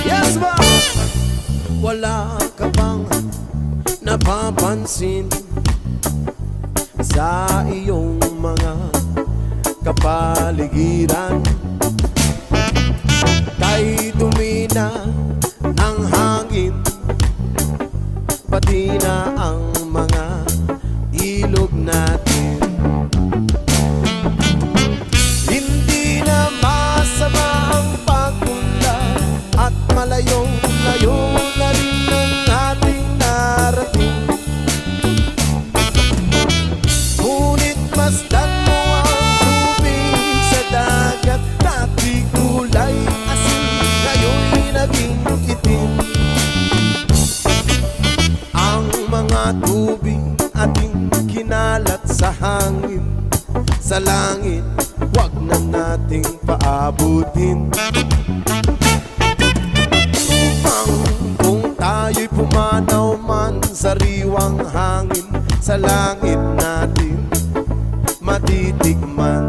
Yes, ba? Wala ka bang napapansin sa iyong mga kapaligiran? Kay dumi na ng hangin, pati na ang mga ilog natin. Hindi na masama ang pagpunta at malayong-layo na rin ang ating narating. Ngunit masdan mo ang tubig sa dagat, dati kulay asin, ngayon'y naging itim. Ang mga tubig ating kinalat sa hangin, sa langit, wag na nating paabutin. Kung tayo'y pumanaw man sa riwang hangin, sa langit natin matitikman.